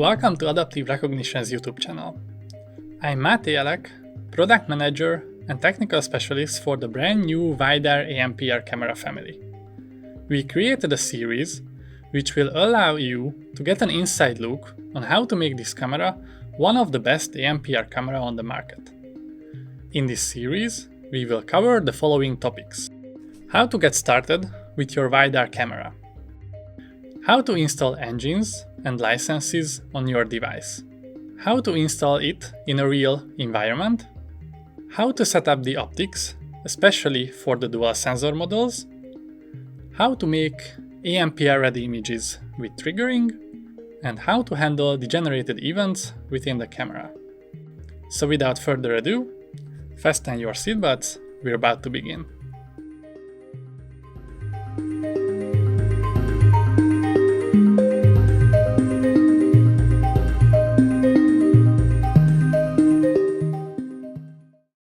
Welcome to Adaptive Recognition's YouTube channel. I'm Máté Elek, Product Manager and Technical Specialist for the brand new WideAir ANPR camera family. We created a series which will allow you to get an inside look on how to make this camera one of the best ANPR camera on the market. In this series, we will cover the following topics. How to get started with your WideAir camera. How to install engines and licenses on your device. How to install it in a real environment. How to set up the optics, especially for the dual sensor models. How to make ANPR ready images with triggering. And how to handle degenerated events within the camera. So without further ado, fasten your seatbelts, we're about to begin.